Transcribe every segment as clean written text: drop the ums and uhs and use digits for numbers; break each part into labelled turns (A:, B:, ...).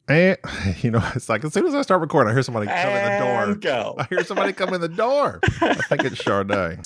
A: And, it's like as soon as I start recording, I hear somebody come in the door.
B: And go.
A: I hear somebody come in the door. I think it's Sade.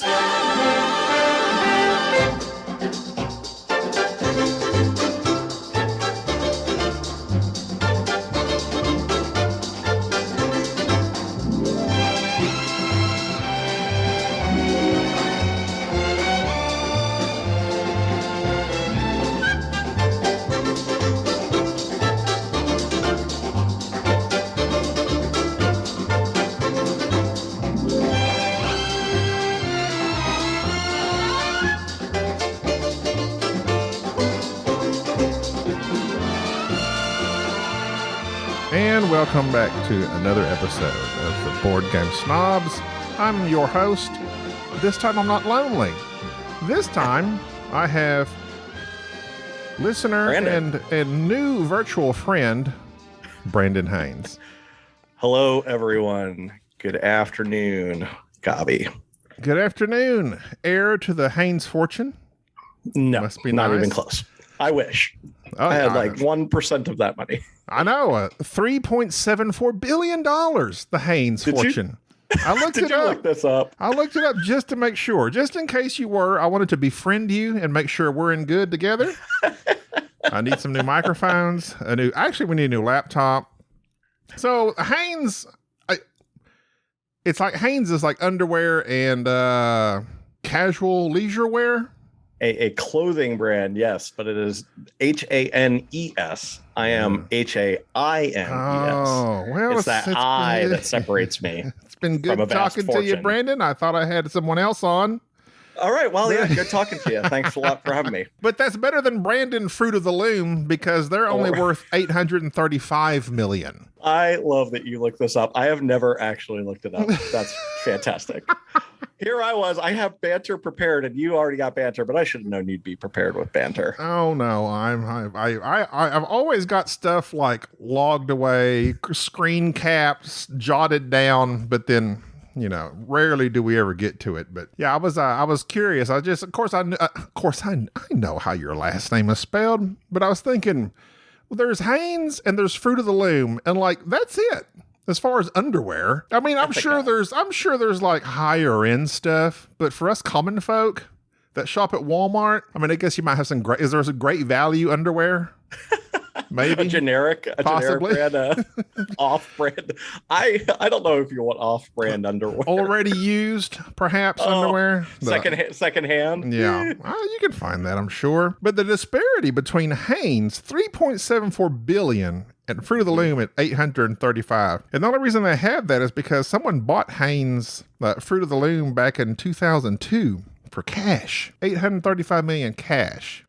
A: And welcome back to another episode of the Board Game Snobs. I'm your host. This time I'm not lonely. This time I have listener
B: Brandan.
A: and new virtual friend, Brandan Haines.
B: Hello, everyone. Good afternoon, Gabi.
A: Good afternoon, heir to the Haines fortune.
B: No,
A: Must be
B: not
A: nice.
B: even close. I wish.
A: Oh,
B: I had like 1% of that money.
A: I know, $3.74 billion, the Haines fortune. I looked
B: Did
A: it
B: you
A: up.
B: look this up?
A: I looked it up just to make sure. Just in case you were, I wanted to befriend you and make sure we're in good together. I need some new microphones. Actually, we need a new laptop. So Haines, it's like Haines is like underwear and casual leisure wear.
B: A clothing brand, yes, but it is Hanes. I am Haines.
A: Oh, well,
B: It's that I that separates me.
A: It's been good
B: from a vast
A: talking to you,
B: fortune.
A: Brandon. I thought I had someone else on.
B: All right, well, yeah, good talking to you. Thanks a lot for having me.
A: But that's better than Brandon Fruit of the Loom because they're only worth $835 million.
B: I love that you looked this up. I have never actually looked it up. That's fantastic. Here I was. I have banter prepared, and you already got banter, but I should have known you'd be prepared with banter.
A: Oh no, I've always got stuff like logged away, screen caps, jotted down, but then rarely do we ever get to it. But yeah, I was curious. I know how your last name is spelled, but I was thinking, well, there's Haines and there's Fruit of the Loom, and like that's it. As far as underwear, I mean, I'm sure there's like higher end stuff, but for us common folk that shop at Walmart, I mean, I guess you might have some great. Is there some great value underwear? Maybe
B: a generic brand, off-brand. I don't know if you want off-brand underwear.
A: Already used, perhaps underwear.
B: Second hand.
A: Yeah, you can find that, I'm sure. But the disparity between Hanes, $3.74 billion, and Fruit of the Loom at $835. And the only reason they have that is because someone bought Hanes Fruit of the Loom back in 2002 for cash. $835 million cash.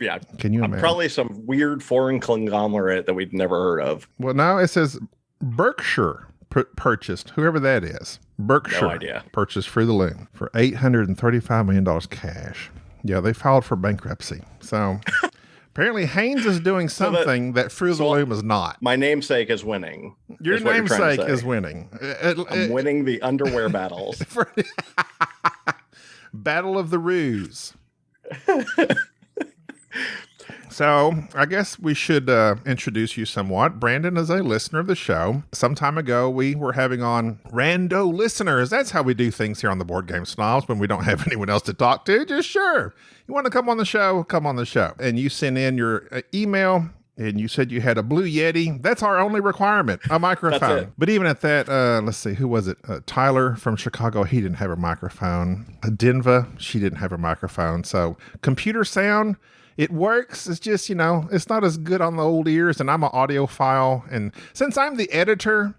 B: Yeah.
A: Can you imagine?
B: Probably some weird foreign conglomerate that we'd never heard of.
A: Well, no, it says Berkshire purchased, whoever that is. Berkshire
B: No idea.
A: purchased Fruit of the Loom for $835 million cash. Yeah, they filed for bankruptcy. So apparently Hanes is doing something that Fruit of the Loom is not.
B: My namesake is winning.
A: Your namesake is winning.
B: I'm winning the underwear battles.
A: Battle of the Ruse. So I guess we should introduce you somewhat. Brandan is a listener of the show. Some time ago, we were having on rando listeners. That's how we do things here on the Board Game Snobs when we don't have anyone else to talk to. Just sure. You want to come on the show? Come on the show. And you send in your email. And you said you had a Blue Yeti. That's our only requirement, a microphone.
B: That's it.
A: But even at that, let's see, who was it? Tyler from Chicago, he didn't have a microphone. Denva, she didn't have a microphone. So computer sound, it works. It's just, it's not as good on the old ears. And I'm an audiophile. And since I'm the editor,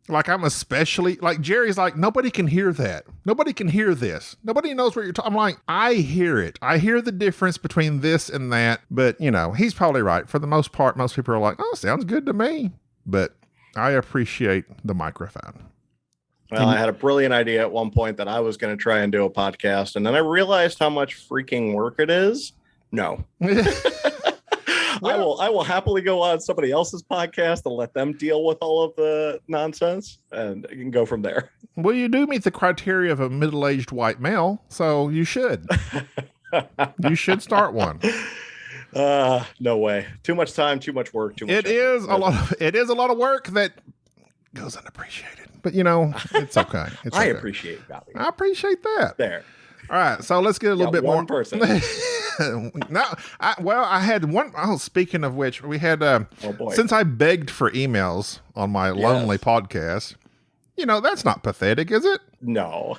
A: like I'm especially, like Jerry's like, nobody can hear that. Nobody can hear this. Nobody knows what you're talking. I'm like, I hear it. I hear the difference between this and that. But, he's probably right. For the most part, most people are like, oh, sounds good to me. But I appreciate the microphone.
B: Well, I had a brilliant idea at one point that I was going to try and do a podcast. And then I realized how much freaking work it is. No. I will happily go on somebody else's podcast and let them deal with all of the nonsense, and you can go from there.
A: Well, you do meet the criteria of a middle-aged white male, so you should. You should start one.
B: No way. Too much time, too much work, too much
A: It is a lot. It is a lot of work that goes unappreciated. But it's okay. It's
B: I
A: okay.
B: appreciate value.
A: I appreciate that.
B: There.
A: All right, so let's get a little bit
B: one
A: more.
B: person.
A: No, I had one. Oh, speaking of which, we had.
B: Oh boy.
A: Since I begged for emails on my lonely podcast, that's not pathetic, is it?
B: No,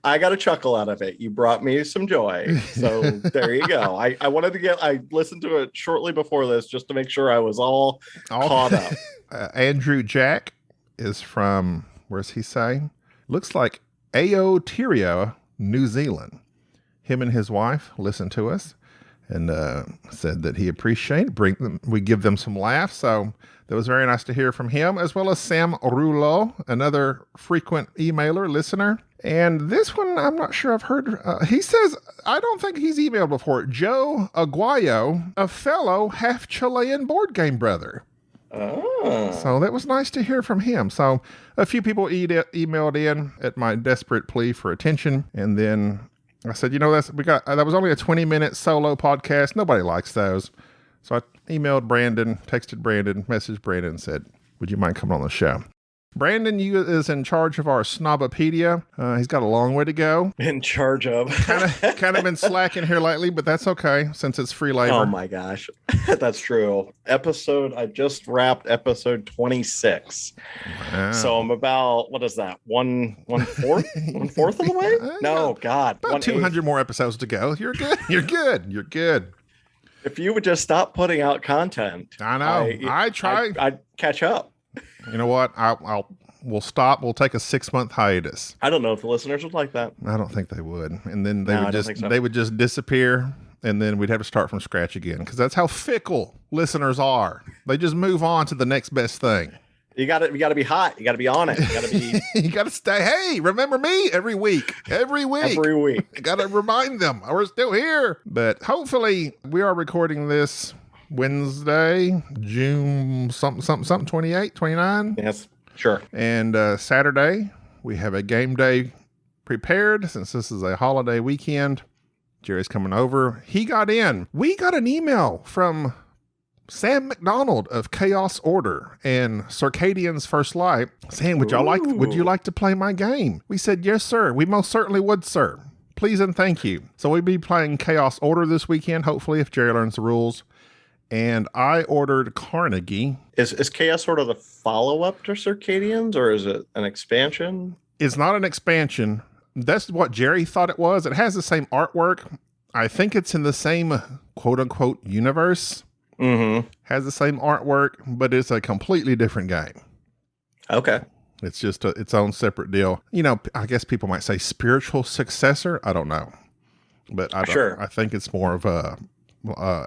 B: I got a chuckle out of it. You brought me some joy. So there you go. I wanted to I listened to it shortly before this just to make sure I was all caught up.
A: Andrew Jack is from, where's he saying? Looks like Aotearoa, New Zealand. Him and his wife listen to us and said that he appreciated. We give them some laughs. So that was very nice to hear from him, as well as Sam Rouleau, another frequent emailer, listener. And this one, I'm not sure I've heard. He says, I don't think he's emailed before. Joe Aguayo, a fellow half Chilean board game brother.
B: Oh.
A: So that was nice to hear from him. So a few people emailed in at my desperate plea for attention. And then I said, that was only a 20-minute solo podcast. Nobody likes those. So I emailed Brandan, texted Brandan, messaged Brandan, and said, would you mind coming on the show? Brandan is in charge of our Snobopedia. He's got a long way to go.
B: In charge of.
A: kind of been slacking here lately, but that's okay since it's free labor.
B: Oh my gosh. That's true. I just wrapped episode 26.
A: Wow.
B: So I'm about, what is that? One fourth? 1/4 of the way? No, God.
A: About 200 more episodes to go. You're good. You're good. You're good.
B: If you would just stop putting out content.
A: I know. I try.
B: I'd catch up.
A: You know what? We'll stop. We'll take a 6-month hiatus.
B: I don't know if the listeners would like that.
A: I don't think they would. And then they would just disappear, and then we'd have to start from scratch again, because that's how fickle listeners are. They just move on to the next best thing.
B: You got to be hot. You got to be on it. You got to be.
A: You got to stay. Hey, remember me every week. You got to remind them we're still here. But hopefully, we are recording this Wednesday, June something 28, 29.
B: Yes, sure.
A: And Saturday, we have a game day prepared since this is a holiday weekend. Jerry's coming over. We got an email from Sam McDonald of Chaos Order and Circadian's First Light saying, would you like to play my game? We said, yes, sir. We most certainly would, sir. Please and thank you. So we'll be playing Chaos Order this weekend, hopefully, if Jerry learns the rules. And I ordered Carnegie.
B: Is Chaos sort of the follow-up to Circadians, or is it an expansion?
A: It's not an expansion. That's what Jerry thought it was. It has the same artwork. I think it's in the same quote-unquote universe.
B: Mm-hmm.
A: Has the same artwork, but it's a completely different game.
B: Okay.
A: It's just its own separate deal. I guess people might say spiritual successor. I don't know. But I think it's more of a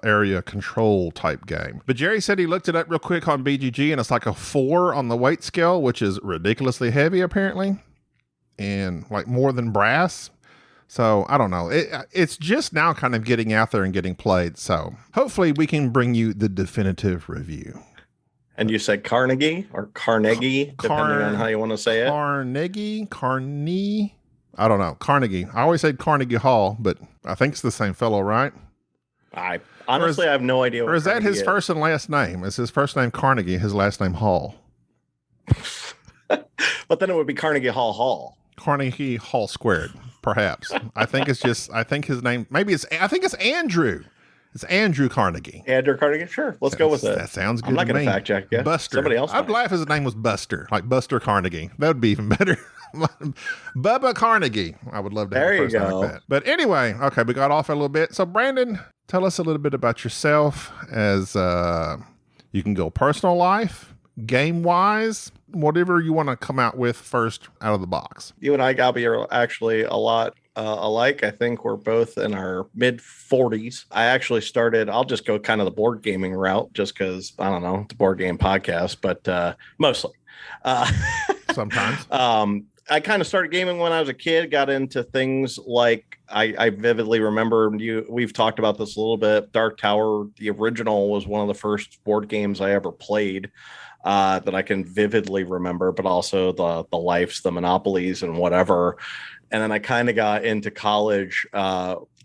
A: area control type game. But Jerry said he looked it up real quick on BGG, and it's like a 4 on the weight scale, which is ridiculously heavy apparently, and like more than brass. So I don't know. It's just now kind of getting out there and getting played. So hopefully we can bring you the definitive review.
B: And you said Carnegie or Carnegie, depending on how you want to say it.
A: Carnegie. I don't know. Carnegie. I always said Carnegie Hall, but I think it's the same fellow, right?
B: I honestly have no idea.
A: Or is that his first and last name? Is his first name Carnegie, his last name Hall?
B: But then it would be Carnegie Hall.
A: Carnegie Hall squared, perhaps. I think his name, I think it's Andrew. It's Andrew Carnegie.
B: Andrew Carnegie? Sure. Let's go with it.
A: That sounds good.
B: I'm not going to fact check you.
A: Buster.
B: Somebody else.
A: I'd laugh if his name was Buster, like Buster Carnegie. That would be even better. Bubba Carnegie. I would love to have a first name like that. But anyway, okay, we got off a little bit. So Brandan, tell us a little bit about yourself, as you can go personal life, game-wise, whatever you want to come out with first out of the box.
B: You and I, Gabby, are actually a lot alike. I think we're both in our mid-40s. I actually started, I'll just go kind of the board gaming route just because, I don't know, it's a board game podcast, but mostly.
A: Sometimes.
B: I kind of started gaming when I was a kid, got into things like, I vividly remember, we've talked about this a little bit, Dark Tower, the original, was one of the first board games I ever played that I can vividly remember, but also the Lifes, the Monopolies, and whatever. And then I kind of got into college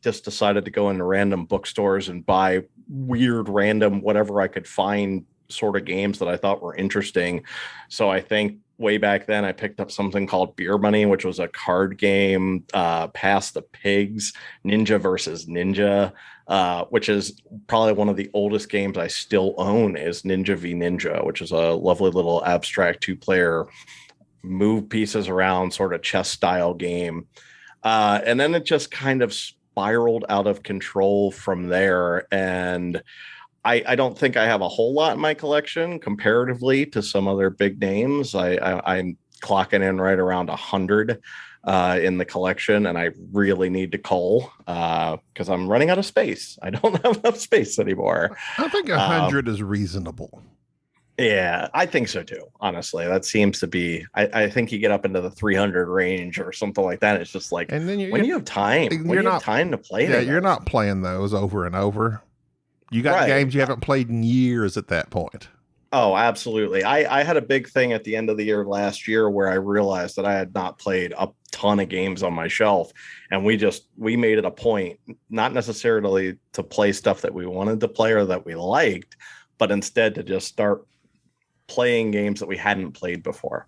B: just decided to go into random bookstores and buy weird, random, whatever I could find sort of games that I thought were interesting. So I think way back then I picked up something called Beer Money, which was a card game, Pass the Pigs, Ninja versus Ninja, which is probably one of the oldest games I still own, is Ninja v Ninja, which is a lovely little abstract 2-player move pieces around sort of chess style game. And then it just kind of spiraled out of control from there. And I don't think I have a whole lot in my collection comparatively to some other big names. I'm clocking in right around 100 in the collection, and I really need to cull because I'm running out of space. I don't have enough space anymore.
A: I think 100 is reasonable.
B: Yeah, I think so too. Honestly, that seems to be. I think you get up into the 300 range or something like that. It's just like, and then when you have time, when you have time to play.
A: Yeah, you're not playing those over and over. You got games you haven't played in years at that point.
B: Oh, absolutely. I had a big thing at the end of the year last year where I realized that I had not played a ton of games on my shelf. And we made it a point, not necessarily to play stuff that we wanted to play or that we liked, but instead to just start playing games that we hadn't played before.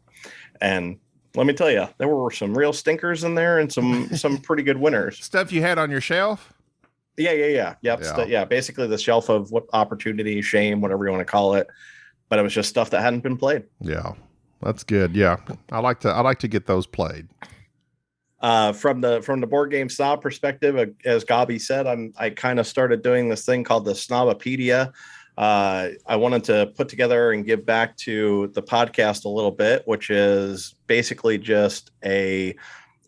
B: And let me tell you, there were some real stinkers in there and some pretty good winners.
A: Stuff you had on your shelf?
B: Yeah. Yep. Yeah. Basically the shelf of what opportunity, shame, whatever you want to call it. But it was just stuff that hadn't been played.
A: Yeah. That's good. Yeah. I like to get those played.
B: From the board game snob perspective, as Gabi said, I kind of started doing this thing called the Snobopedia. I wanted to put together and give back to the podcast a little bit, which is basically just a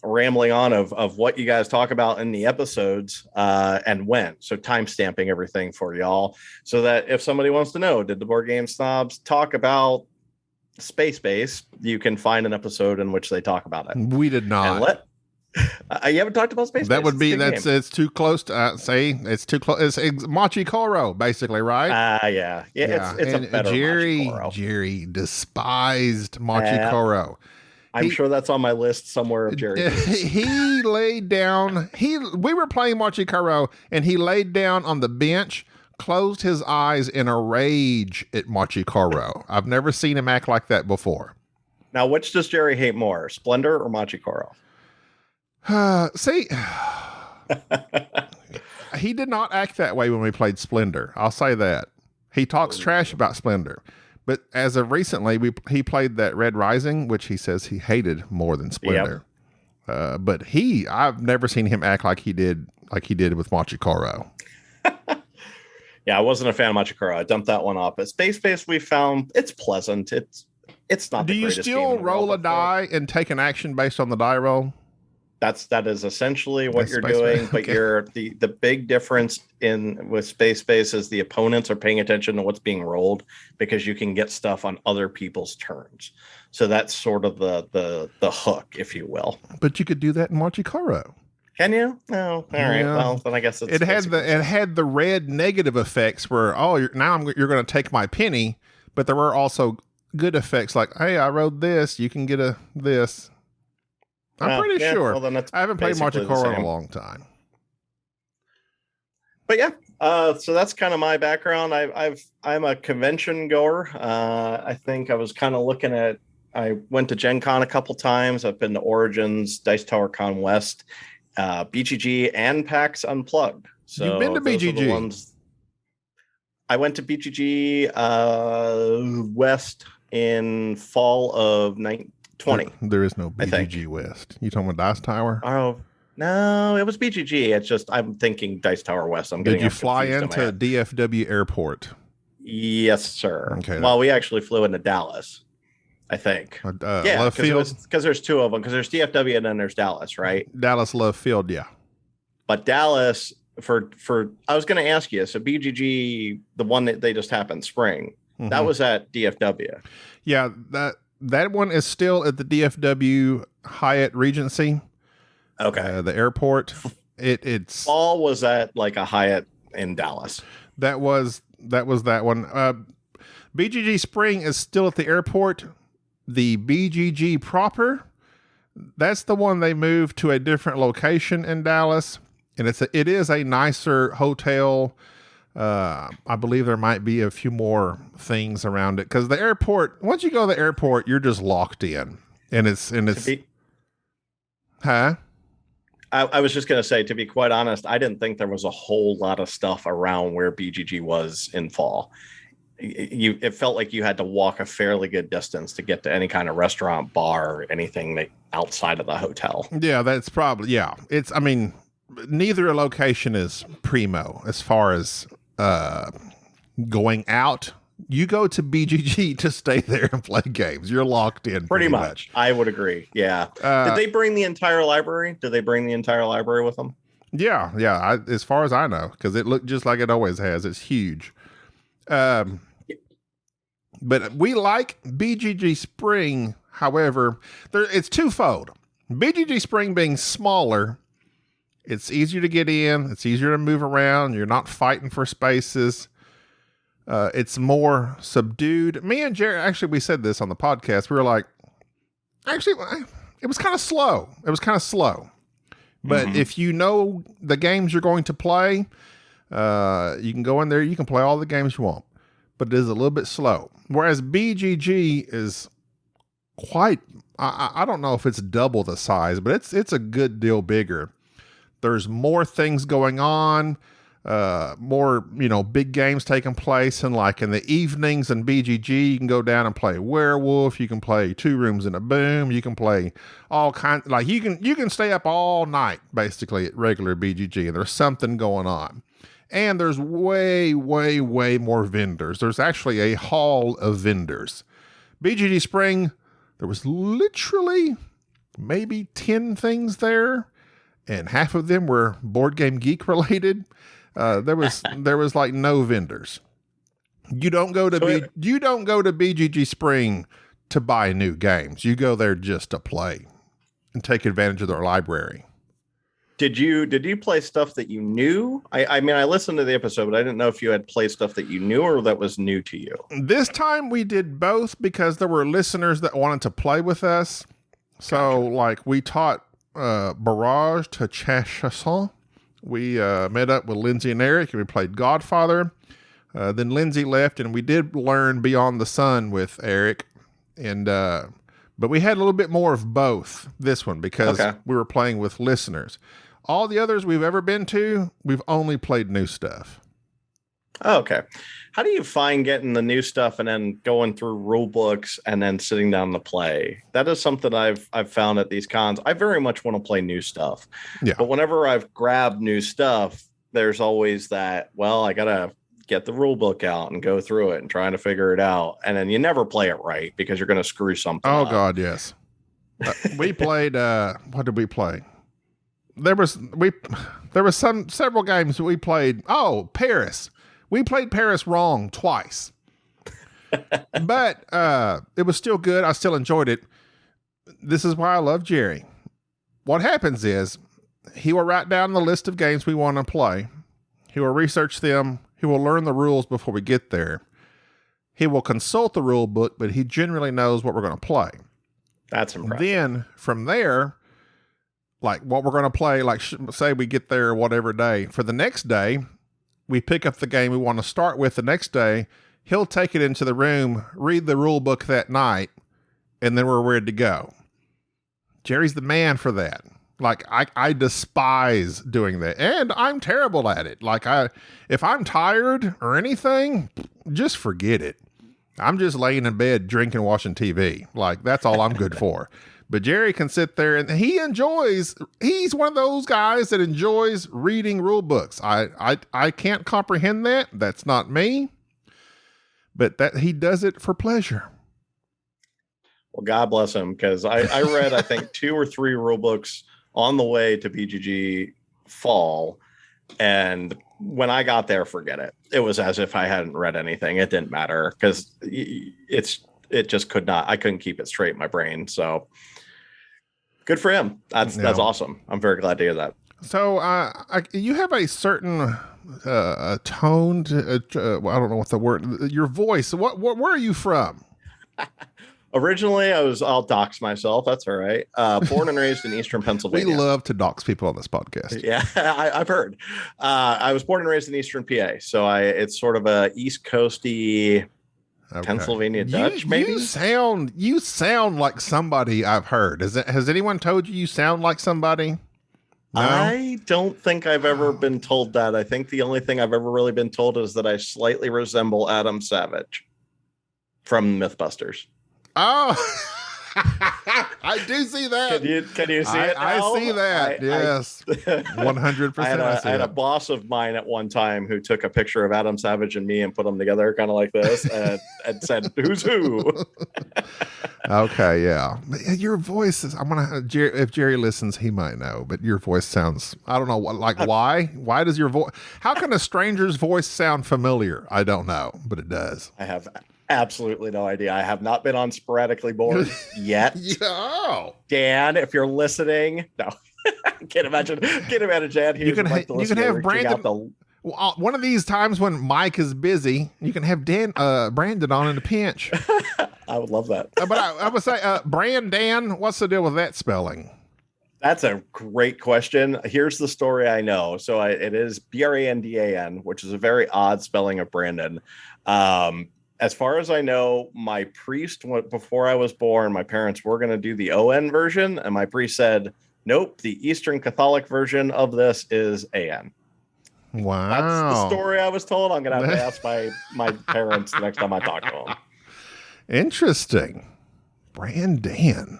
B: rambling on of what you guys talk about in the episodes and when. So time stamping everything for y'all, so that if somebody wants to know, did the Board Game Snobs talk about Space Base, you can find an episode in which they talk about it.
A: We did not.
B: You haven't talked about Space Base?
A: That would be it's too close to say it's too close. It's Machi Koro, basically, right?
B: Yeah. It's a better Machi Koro.
A: Jerry despised Machi Koro.
B: I'm sure that's on my list somewhere of Jerry.
A: He laid down. We were playing Machi Koro, and he laid down on the bench, closed his eyes in a rage at Machi Koro. I've never seen him act like that before.
B: Now, which does Jerry hate more, Splendor or Machi Koro?
A: See, he did not act that way when we played Splendor. I'll say that. He talks trash about Splendor. But as of recently, he played that Red Rising, which he says he hated more than Splendor. Yep. But I've never seen him act like he did with Machi Koro.
B: Yeah, I wasn't a fan of Machi Koro. I dumped that one off. But Space Base, we found it's pleasant. It's not.
A: Do you still roll a die and take an action based on the die roll?
B: That is essentially what you're doing, okay. But the big difference with Space Base is the opponents are paying attention to what's being rolled, because you can get stuff on other people's turns. So that's sort of the hook, if you will.
A: But you could do that in Machi Koro.
B: Can you? No. All right. Yeah. Well, then I guess it
A: had the red negative effects where you're going to take my penny, but there were also good effects like, hey, I rode this, you can get this. I'm pretty sure. Well, then I haven't played Machi Koro in a long time.
B: But yeah, so that's kind of my background. I'm a convention goer. I think I was kind of looking at. I went to Gen Con a couple times. I've been to Origins, Dice Tower Con West, BGG, and PAX Unplugged. So
A: you've been to BGG?
B: I went to BGG West in fall of 2020.
A: There is no BGG West. You talking about Dice Tower?
B: Oh, no, it was BGG. It's just I'm thinking Dice Tower West.
A: Did you fly into DFW Airport?
B: Yes, sir.
A: Okay.
B: Well, we actually flew into Dallas, I think.
A: Yeah, Love Field?
B: Because there's two of them. Because there's DFW and then there's Dallas, right?
A: Dallas Love Field, yeah.
B: But Dallas, for I was going to ask you, so BGG, the one that they just happened spring, that was at DFW.
A: Yeah, that one is still at the DFW Hyatt Regency.
B: Okay.
A: The airport. It's
B: fall was at like a Hyatt in Dallas.
A: That was that one. BGG Spring is still at the airport. The BGG proper, that's the one they moved to a different location in Dallas. and it is a nicer hotel. I believe there might be a few more things around it because the airport. Once you go to the airport, you're just locked in, and it's. Huh?
B: I was just going to say, to be quite honest, I didn't think there was a whole lot of stuff around where BGG was in fall. It felt like you had to walk a fairly good distance to get to any kind of restaurant, bar, or anything outside of the hotel.
A: Yeah, that's probably, yeah. I mean, neither location is primo as far as going out. You go to BGG to stay there and play games. You're locked in.
B: Pretty much. I would agree. Yeah. Did they bring the entire library? Did they bring the entire library with them?
A: Yeah. Yeah. As far as I know, because it looked just like it always has. It's huge. But we like BGG Spring. However, it's twofold. BGG Spring being smaller, it's easier to get in. It's easier to move around. You're not fighting for spaces. It's more subdued. Me and Jerry, actually, we said this on the podcast. We were like, actually, it was kind of slow. But if you know the games you're going to play, you can go in there. You can play all the games you want. But it is a little bit slow. Whereas BGG is quite, I don't know if it's double the size, but it's a good deal bigger. There's more things going on. More, big games taking place, and like in the evenings in BGG, you can go down and play Werewolf. You can play Two Rooms and a Boom. You can play all kinds. Like you can stay up all night basically at regular BGG, and there's something going on. And there's way, way, way more vendors. There's actually a hall of vendors. BGG Spring, there was literally maybe 10 things there, and half of them were Board Game Geek related. There was like no vendors. You don't go to BGG Spring to buy new games. You go there just to play and take advantage of their library.
B: Did you play stuff that you knew? I mean, I listened to the episode, but I didn't know if you had played stuff that you knew or that was new to you.
A: This time we did both because there were listeners that wanted to play with us. So like we taught Barrage to Chasson. We met up with Lindsay and Eric, and we played Godfather. Then Lindsay left, and we did learn Beyond the Sun with Eric. And but we had a little bit more of both this one because we were playing with listeners. All the others we've ever been to, we've only played new stuff.
B: Oh, okay. How do you find getting the new stuff and then going through rule books and then sitting down to play? That is something I've found at these cons. I very much want to play new stuff. Yeah. But whenever I've grabbed new stuff, there's always that, well, I got to get the rule book out and go through it and trying to figure it out. And then you never play it right because you're going to screw something up.
A: God, yes. We played, what did we play? There was several games we played. Oh, Paris. We played Paris wrong twice, but it was still good. I still enjoyed it. This is why I love Jerry. What happens is he will write down the list of games we want to play. He will research them. He will learn the rules before we get there. He will consult the rule book, but he generally knows what we're going to play.
B: That's impressive.
A: Then from there, like what we're going to play, like say we get there whatever day. For the next day, we pick up the game we want to start with the next day. He'll take it into the room, read the rule book that night, and then we're ready to go. Jerry's the man for that. Like, I despise doing that. And I'm terrible at it. Like, if I'm tired or anything, just forget it. I'm just laying in bed, drinking, watching TV. Like, that's all I'm good for. But Jerry can sit there and he's one of those guys that enjoys reading rule books. I can't comprehend that. That's not me. But that he does it for pleasure.
B: Well, God bless him, because I read, I think, 2 or 3 rule books on the way to BGG fall. And when I got there, forget it. It was as if I hadn't read anything. It didn't matter because it just I couldn't keep it straight in my brain. So good for him. That's awesome. I'm very glad to hear that.
A: So you have a certain tone. I don't know what the word. Your voice. Where are you from?
B: Originally, I'll dox myself. That's all right. Born and raised in Eastern Pennsylvania.
A: We love to dox people on this podcast.
B: Yeah, I've heard. I was born and raised in Eastern PA. So it's sort of a East Coasty Pennsylvania Dutch, maybe?
A: You sound like somebody I've heard. Has anyone told you sound like somebody? No?
B: I don't think I've ever been told that. I think the only thing I've ever really been told is that I slightly resemble Adam Savage from Mythbusters.
A: Oh, I do see that.
B: Can you see it now?
A: I see that. Yes, 100%.
B: I had a boss of mine at one time who took a picture of Adam Savage and me and put them together, kind of like this, and said, "Who's who?"
A: Okay, yeah. Your voice is. I'm gonna. If Jerry listens, he might know. But your voice sounds. I don't know. Why? Why does your voice? How can a stranger's voice sound familiar? I don't know, but it does.
B: I have absolutely no idea. I have not been on Sporadically Bored yet.
A: Oh.
B: Dan, if you're listening, no. Can't imagine Dan.
A: You can have Brandan. One of these times when Mike is busy, you can have Brandan on in a pinch.
B: I would love that.
A: But I would say, Brandan, what's the deal with that spelling?
B: That's a great question. Here's the story I know. So it is Brandan, which is a very odd spelling of Brandon. As far as I know, my priest, before I was born, my parents were going to do the ON version. And my priest said, nope, the Eastern Catholic version of this is AN.
A: Wow.
B: That's the story I was told. I'm going to have to ask my parents the next time I talk to them.
A: Interesting. Brandan.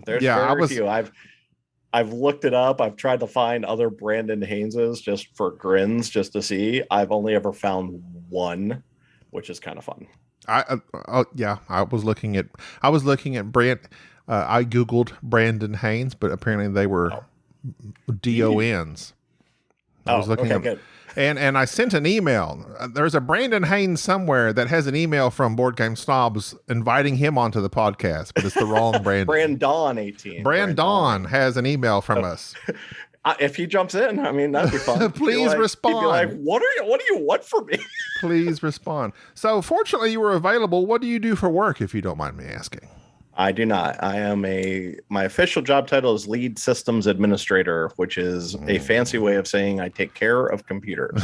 B: There's very few. I've looked it up. I've tried to find other Brandan Haineses just for grins, just to see. I've only ever found one, which is kind of fun.
A: I was looking at I Googled Brandan Haines, but apparently they were DONs. I was looking at
B: good.
A: And I sent an email. There's a Brandan Haines somewhere that has an email from Board Game Snobs inviting him onto the podcast, but it's the wrong Brandan.
B: Brandan 18.
A: Brandan has an email from us.
B: If he jumps in, I mean, that'd be fun.
A: Please respond.
B: He'd be like, what do you want from me?
A: Please respond. So fortunately you were available. What do you do for work, if you don't mind me asking?
B: I do not. My official job title is lead systems administrator, which is a fancy way of saying I take care of computers.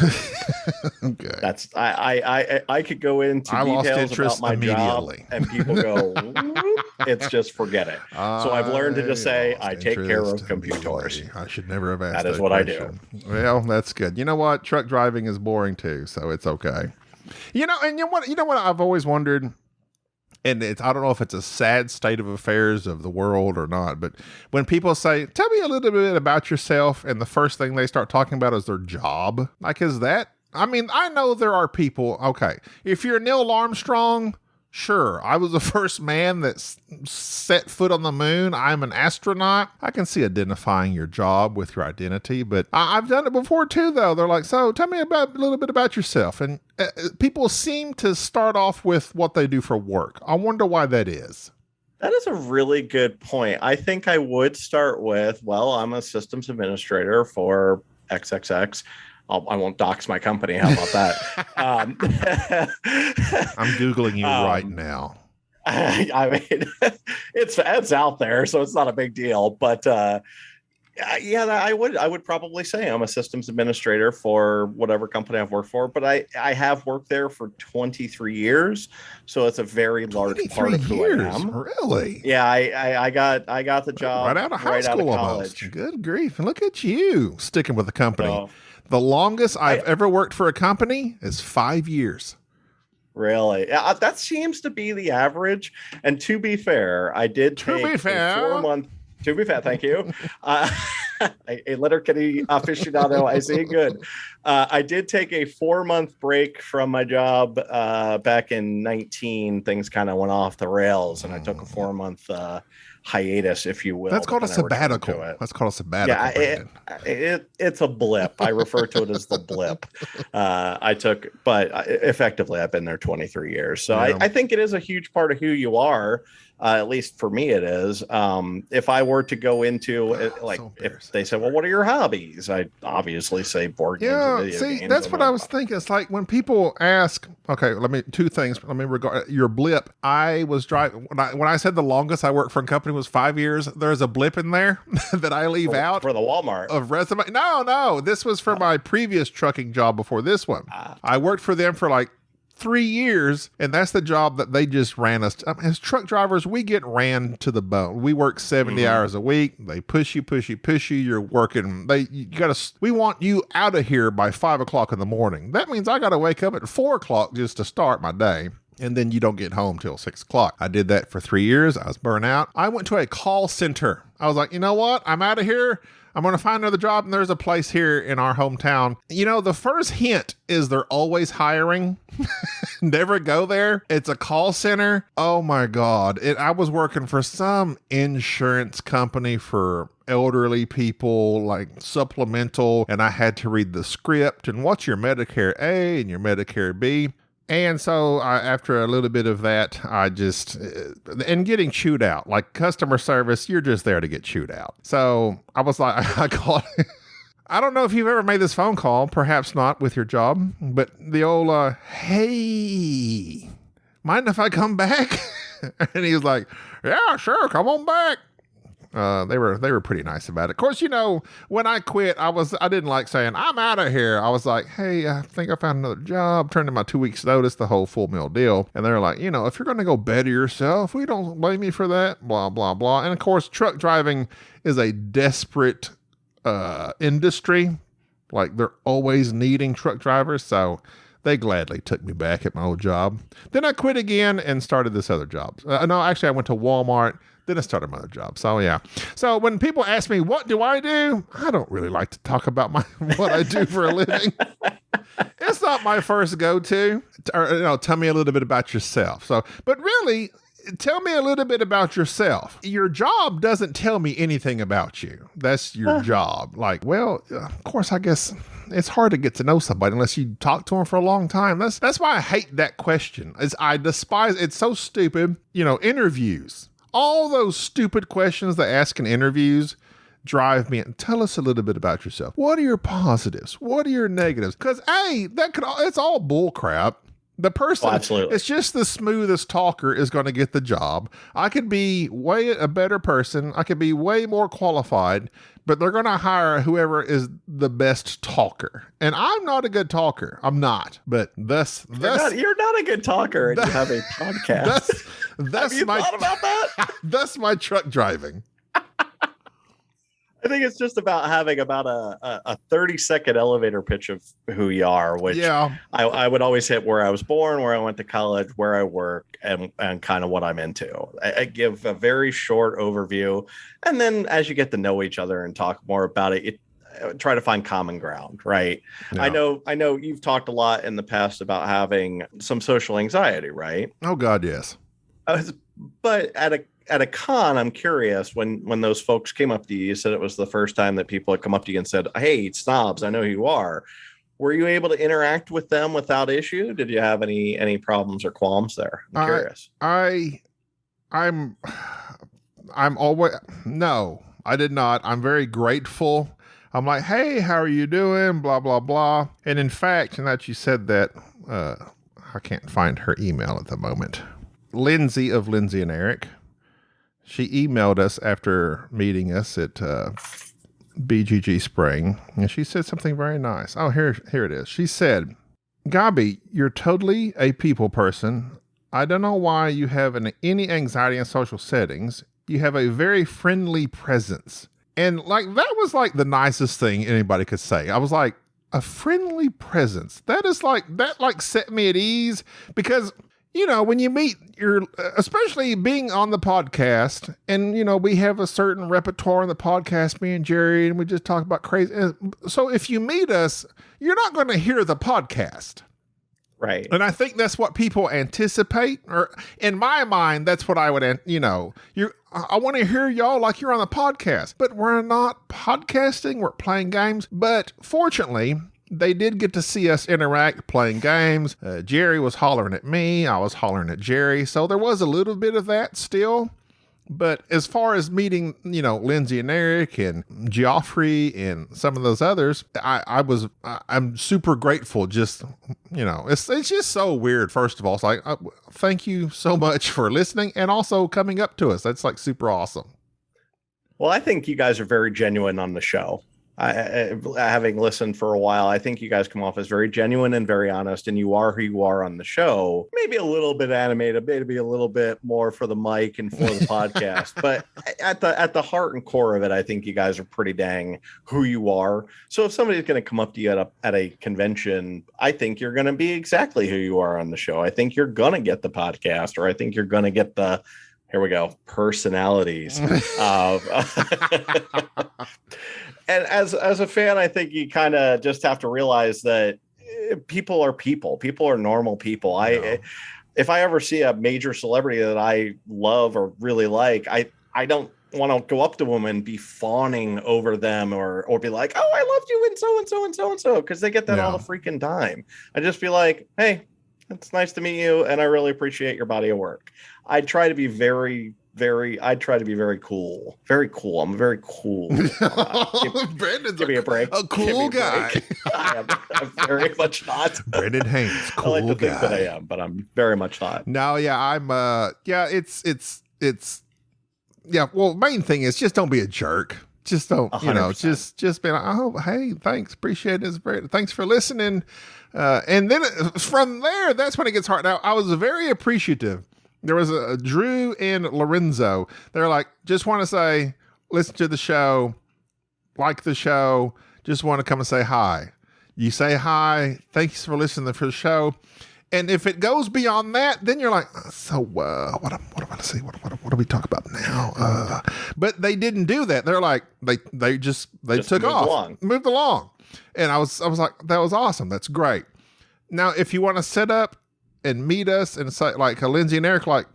A: Okay.
B: That's I could go into details about my job and people go, it's just forget it. So I've learned to just say I take care of computers.
A: I should never have asked
B: that. Is what
A: question.
B: I do.
A: Well, that's good. You know what? Truck driving is boring too, so it's okay. You know what I've always wondered. And I don't know if it's a sad state of affairs of the world or not, but when people say, tell me a little bit about yourself, and the first thing they start talking about is their job, like, is that, I mean, I know there are people, okay, if you're Neil Armstrong, sure, I was the first man that set foot on the moon. I'm an astronaut. I can see identifying your job with your identity, but I've done it before too, though. They're like, so tell me a little bit about yourself. And people seem to start off with what they do for work. I wonder why that is.
B: That is a really good point. I think I would start with, well, I'm a systems administrator for XXX. I won't dox my company. How about that?
A: I'm Googling you right now.
B: I mean, it's out there, so it's not a big deal. But I would probably say I'm a systems administrator for whatever company I've worked for. But I have worked there for 23 years, so it's a very large part of who I am.
A: Really?
B: Yeah, I got the job
A: right out of high school almost. Good grief! And look at you sticking with the company. So, the longest I've ever worked for a company is 5 years.
B: Really? That seems to be the average. And to be fair, I did take a 4-month. To be fair, thank you. A Letterkenny aficionado, I say good. I did take a 4-month break from my job back in 19. Things kind of went off the rails, and I took a 4-month hiatus, if you will.
A: That's called a sabbatical. That's called a sabbatical.
B: Yeah, it's a blip. I refer to it as the blip. But effectively, I've been there 23 years. So yeah. I think it is a huge part of who you are. At least for me, it is. If I were to go into if they said, well, what are your hobbies? I obviously say board games and video games.
A: That's what I was thinking. It's like when people ask, okay, two things. Let me regard your blip. I was driving, when I said the longest I worked for a company was 5 years, there's a blip in there that I leave out.
B: For the Walmart.
A: Of resume. No, this was for my previous trucking job before this one. I worked for them for like 3 years, and that's the job that they just ran us. As truck drivers, we get ran to the bone. We work 70 hours a week. They push you. You're working. We want you out of here by 5 o'clock in the morning. That means I got to wake up at 4 o'clock just to start my day. And then you don't get home till 6 o'clock. I did that for 3 years. I was burnt out. I went to a call center. I was like, you know what? I'm out of here. I'm going to find another job, and there's a place here in our hometown. You know, the first hint is they're always hiring. Never go there. It's a call center. Oh, my God. I was working for some insurance company for elderly people, like supplemental, and I had to read the script and what's your Medicare A and your Medicare B. And so after a little bit of that, and getting chewed out, like customer service, you're just there to get chewed out. So I was like, I called. I don't know if you've ever made this phone call, perhaps not with your job, but the old, hey, mind if I come back? And he was like, yeah, sure, come on back. They were pretty nice about it. Of course, you know, when I quit, I didn't like saying, I'm out of here. I was like, hey, I think I found another job, turned in my 2 weeks notice, the whole full meal deal. And they're like, you know, if you're going to go better yourself, we don't blame you for that, blah, blah, blah. And of course, truck driving is a desperate industry. Like they're always needing truck drivers. So they gladly took me back at my old job. Then I quit again and started this other job. No, actually, I went to Walmart. Then I started my other job. So, yeah. So when people ask me, what do? I don't really like to talk about what I do for a living. It's not my first go-to. Tell me a little bit about yourself. But really, tell me a little bit about yourself. Your job doesn't tell me anything about you. That's your job. Like, well, of course, I guess it's hard to get to know somebody unless you talk to them for a long time. That's why I hate that question. I despise, it's so stupid. You know, interviews. All those stupid questions they ask in interviews drive me. Tell us a little bit about yourself. What are your positives? What are your negatives? Because it's all bull crap. The person,
B: absolutely.
A: It's just the smoothest talker is going to get the job. I could be way a better person. I could be way more qualified, but they're going to hire whoever is the best talker. And I'm not a good talker. I'm not. But
B: you're not a good talker, and you have a podcast. Have you thought about that?
A: That's my truck driving.
B: I think it's just about having about a 30-second elevator pitch of who you are, which I would always hit where I was born, where I went to college, where I work, and kind of what I'm into. I give a very short overview. And then as you get to know each other and talk more about it, try to find common ground, right? No. I know you've talked a lot in the past about having some social anxiety, right?
A: Oh, God, yes.
B: But at a con, I'm curious, when those folks came up to you, you said it was the first time that people had come up to you and said, hey, snobs, I know who you are. Were you able to interact with them without issue? Did you have any problems or qualms there? I'm curious.
A: I'm always, no, I did not. I'm very grateful. I'm like, hey, how are you doing? Blah, blah, blah. And in fact, and that you said that, I can't find her email at the moment. Lindsay of Lindsay and Eric. She emailed us after meeting us at BGG Spring, and she said something very nice. Oh, here it is. She said, Gabi, you're totally a people person. I don't know why you have any anxiety in social settings. You have a very friendly presence. And like that was like the nicest thing anybody could say. I was like, a friendly presence. That set me at ease because, you know, when you meet especially being on the podcast, and, you know, we have a certain repertoire on the podcast, me and Jerry, and we just talk about crazy. So if you meet us, you're not going to hear the podcast.
B: Right.
A: And I think that's what people anticipate, or in my mind, that's what I would, I want to hear y'all like you're on the podcast, but we're not podcasting. We're playing games. But fortunately, they did get to see us interact playing games. Jerry was hollering at me. I was hollering at Jerry. So there was a little bit of that still. But as far as meeting, Lindsay and Eric and Geoffrey and some of those others, I'm super grateful. Just, it's just so weird. First of all, it's like, thank you so much for listening and also coming up to us. That's like super awesome.
B: Well, I think you guys are very genuine on the show. Having listened for a while, I think you guys come off as very genuine and very honest, and you are who you are on the show. Maybe a little bit animated, maybe a little bit more for the mic and for the podcast. But at the heart and core of it, I think you guys are pretty dang who you are. So if somebody's going to come up to you at a convention, I think you're going to be exactly who you are on the show. I think you're going to get the podcast, or I think you're going to get the, here we go, personalities of And as a fan, I think you kind of just have to realize that people are people. People are normal people. If I ever see a major celebrity that I love or really like, I don't want to go up to them and be fawning over them or be like, oh, I loved you and so and so and so and so, because they get that all the freaking time. I just be like, hey, it's nice to meet you, and I really appreciate your body of work. I try to be very cool. Very cool. I'm very cool.
A: Brandon's
B: give me a break.
A: A cool guy.
B: I'm very much not.
A: Brandon Haines, cool
B: I like to
A: guy.
B: think that I am, but I'm very much not.
A: No, yeah, I'm well, main thing is just don't be a jerk. Just don't,
B: 100%.
A: just be like, oh, hey, thanks, appreciate it. Thanks for listening. And then from there, that's when it gets hard. Now, I was very appreciative. There was a Drew and Lorenzo. They're like, just want to say, listen to the show, like the show, just want to come and say hi. You say hi, thanks for listening to the show. And if it goes beyond that, then you're like, so what do I want to say? What do we talk about now? But they didn't do that. They're like, they just took off, moved along. And I was like, that was awesome. That's great. Now, if you want to set up and meet us and say, like Lindsay and Eric, like,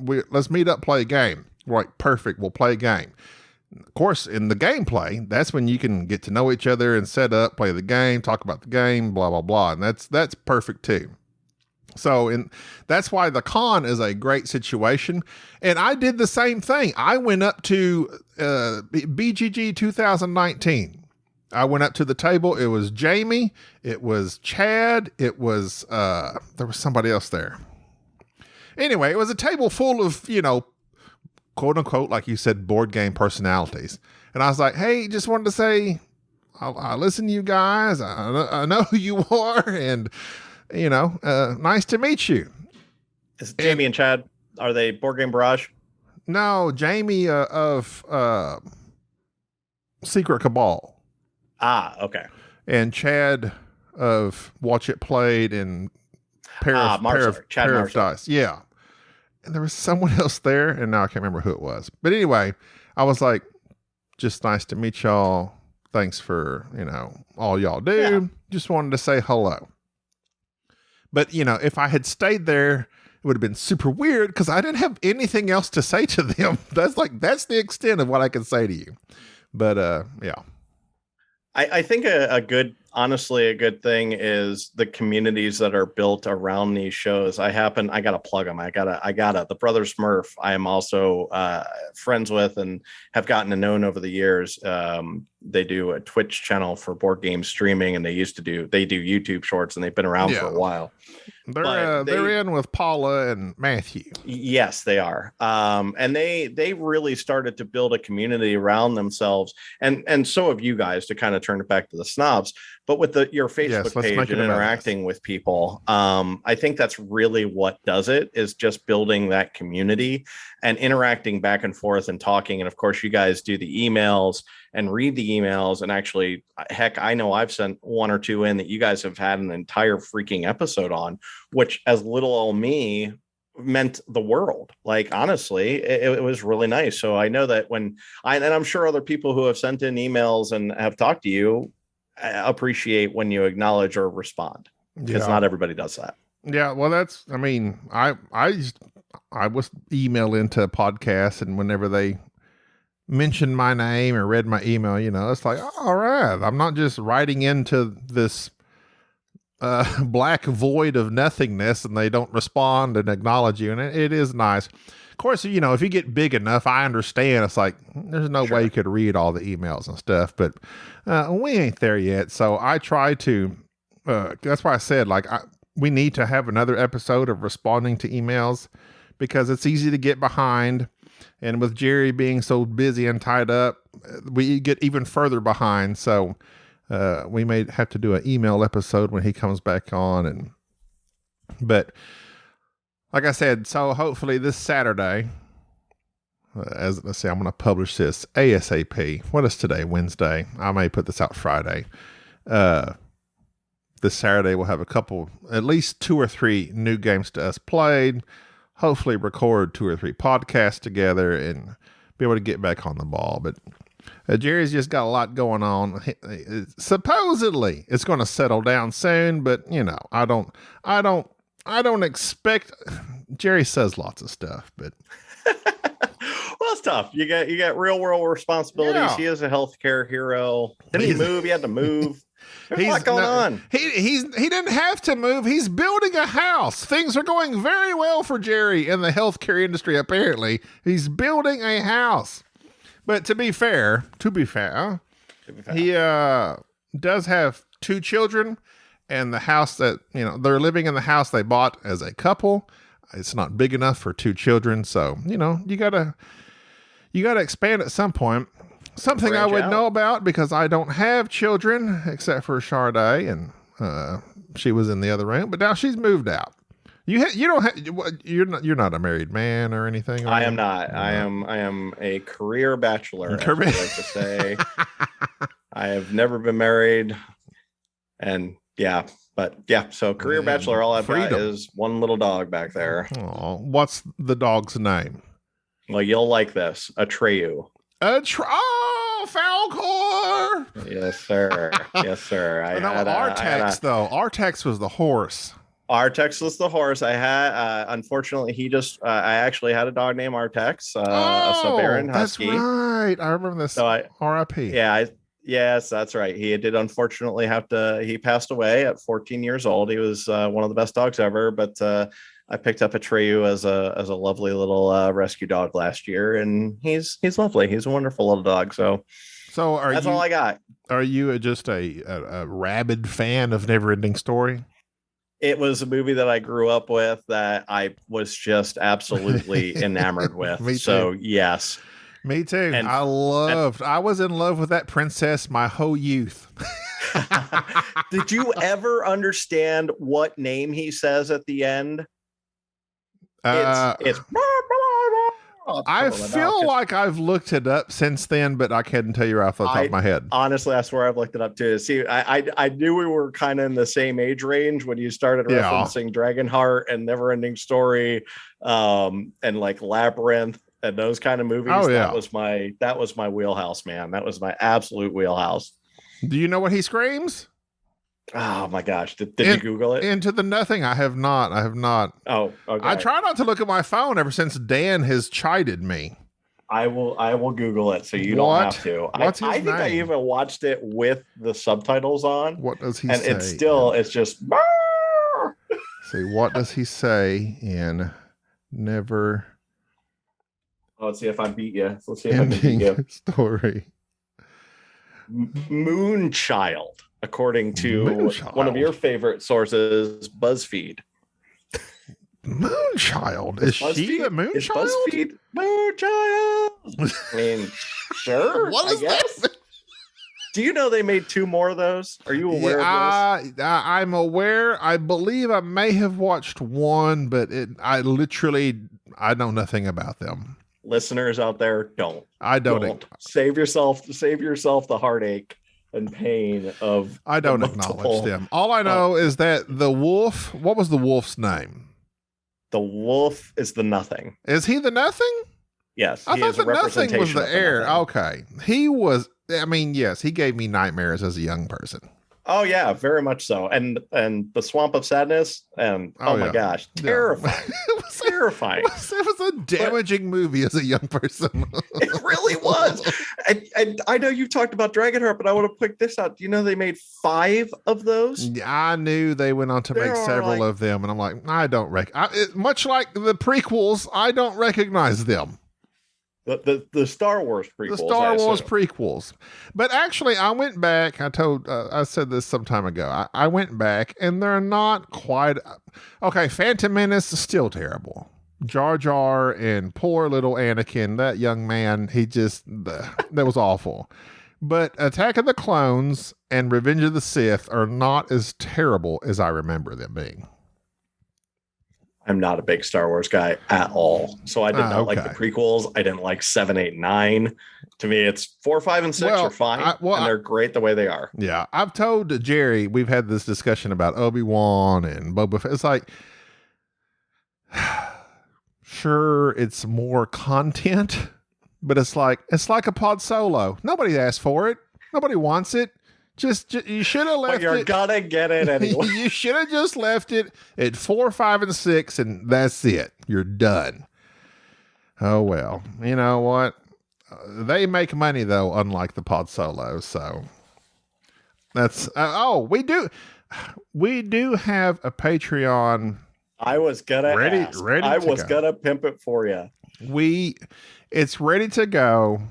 A: let's meet up, play a game. We're like, perfect, we'll play a game. Of course, in the gameplay, that's when you can get to know each other and set up, play the game, talk about the game, blah, blah, blah. And that's perfect too. So, that's why the con is a great situation. And I did the same thing. I went up to BGG 2019. I went up to the table. It was Jamie. It was Chad. It was, there was somebody else there. Anyway, it was a table full of, quote unquote, like you said, board game personalities. And I was like, hey, just wanted to say, I listen to you guys. I know who you are. And, nice to meet you.
B: Is Jamie and Chad, are they Board Game Barrage?
A: No, Jamie of Secret Cabal.
B: Ah, okay.
A: And Chad of Watch It Played and Pair of Dice. Yeah. And there was someone else there, and now I can't remember who it was. But anyway, I was like, just nice to meet y'all. Thanks for, all y'all do. Yeah. Just wanted to say hello. But, if I had stayed there, it would have been super weird because I didn't have anything else to say to them. That's the extent of what I can say to you. But, yeah.
B: I think a good thing is the communities that are built around these shows. I gotta plug them. The Brother Smurf. I am also friends with and have gotten to know over the years. They do a Twitch channel for board game streaming, and they do YouTube shorts, and they've been around for a while.
A: They're in with Paula and Matthew.
B: Yes, they are. And they really started to build a community around themselves. And so have you guys, to kind of turn it back to the snobs. But with your Facebook page and interacting with people, I think that's really what does it, is just building that community and interacting back and forth and talking. And of course, you guys do the emails and read the emails. And actually, heck, I know I've sent one or two in that you guys have had an entire freaking episode on, which as little old me meant the world. Like, honestly, it was really nice. So I know that and I'm sure other people who have sent in emails and have talked to you appreciate when you acknowledge or respond, because not everybody does that.
A: Yeah. Well, I was email into podcasts, and whenever they mentioned my name or read my email, it's like, all right, I'm not just writing into this black void of nothingness, and they don't respond and acknowledge you. And it is nice. Of course, you know, if you get big enough, I understand. It's like, there's no way you could read all the emails and stuff, but we ain't there yet. So I try to, that's why I said, like, we need to have another episode of responding to emails, because it's easy to get behind. And with Jerry being so busy and tied up, we get even further behind. So we may have to do an email episode when he comes back on. But like I said, so hopefully this Saturday, let's see, I'm going to publish this ASAP. What is today? Wednesday. I may put this out Friday. This Saturday we'll have at least 2 or 3 new games to us played. Hopefully record 2 or 3 podcasts together and be able to get back on the ball. But Jerry's just got a lot going on. Supposedly it's going to settle down soon, but you know, I don't expect. Jerry says lots of stuff, but
B: well, it's tough. You got real world responsibilities. Yeah. He is a healthcare hero. Didn't he move? He had to move. There's a lot going on.
A: He didn't have to move. He's building a house. Things are going very well for Jerry in the healthcare industry. Apparently, he's building a house. But to be fair, he does have 2 children. And the house that, you know, they're living in the house they bought as a couple. It's not big enough for 2 children. So, you know, you gotta expand at some point. Something I would know about, because I don't have children except for Sharday, and she was in the other room, but now she's moved out. You're not a married man or anything.
B: I am not. No. I am a career bachelor, as I like to say. I have never been married, and so career bachelor. All I've got is one little dog back there.
A: Oh, what's the dog's name?
B: Well, you'll like this. Atreyu.
A: Falcor.
B: Yes, sir. Yes, sir.
A: Artex was the horse.
B: Artex was the horse. I had, unfortunately, I actually had a dog named Artex, a Siberian Husky.
A: That's right. I remember this. So R.I.P.
B: Yes, that's right. He did unfortunately he passed away at 14 years old. He was one of the best dogs ever, but I picked up Atreyu as a lovely little rescue dog last year, and he's lovely. He's a wonderful little dog. So that's all I got.
A: Are you just a rabid fan of Neverending Story?
B: It was a movie that I grew up with that I was just absolutely enamored with.
A: Me too.
B: So yes.
A: Me too. I was in love with that princess my whole youth.
B: Did you ever understand what name he says at the end? It's
A: I feel like I've looked it up since then, but I couldn't tell you off the top of my head.
B: Honestly, I swear I've looked it up too. See, I knew we were kind of in the same age range when you started referencing Dragonheart and Neverending Story, and like Labyrinth and those kind of movies.
A: Oh, yeah.
B: That was my wheelhouse, man. That was my absolute wheelhouse.
A: Do you know what he screams?
B: Oh my gosh. Did you Google it?
A: Into the nothing. I have not.
B: Oh, okay.
A: I try not to look at my phone ever since Dan has chided me.
B: I will Google it so you don't have to. I think I even watched it with the subtitles on.
A: What does he say?
B: And it's just
A: see, what does he say in Never?
B: Let's see if I beat you. Let's see if I beat you.
A: Story.
B: Moonchild, according to one of your favorite sources, BuzzFeed.
A: Moonchild? Is she the Moonchild?
B: Is BuzzFeed Moonchild? I mean, sure.
A: What is that?
B: Do you know they made 2 more of those? Are you aware of this?
A: I'm aware. I believe I may have watched one, but I know nothing about them.
B: Listeners out there, don't.
A: I don't.
B: Save yourself the heartache and pain of.
A: I don't acknowledge them. All I know is that the wolf. What was the wolf's name?
B: The wolf is the nothing.
A: Is he the nothing?
B: Yes.
A: I thought the nothing was the heir. Okay. He was. I mean, yes, he gave me nightmares as a young person.
B: Oh yeah, very much so. And the Swamp of Sadness, and oh my gosh, terrifying. Terrifying.
A: It was a damaging movie as a young person.
B: It really was. And I know you've talked about Dragonheart, but I want to pick this out. Do you know they made 5 of those?
A: Yeah, I knew they went on to make several of them, and I'm like, I don't much like the prequels, I don't recognize them.
B: The Star Wars prequels.
A: The Star Wars prequels. But actually, I went back. I said this some time ago. I went back, and they're not quite. Okay, Phantom Menace is still terrible. Jar Jar and poor little Anakin, that young man, that was awful. But Attack of the Clones and Revenge of the Sith are not as terrible as I remember them being.
B: I'm not a big Star Wars guy at all. So I did not like the prequels. I didn't like 7, 8, 9. To me, it's 4, 5, and 6 are fine. And they're great the way they are.
A: Yeah. I've told Jerry, we've had this discussion about Obi-Wan and Boba Fett. It's like, sure, it's more content, but it's like a pod solo. Nobody asked for it. Nobody wants it. Just you should have left it.
B: You're gonna get it anyway.
A: You should have just left it at 4, 5, and 6, and that's it. You're done. Oh well. You know what? They make money though, unlike the pod solos. So that's we do have a Patreon.
B: I was gonna ask. I was gonna pimp it for you.
A: It's ready to go.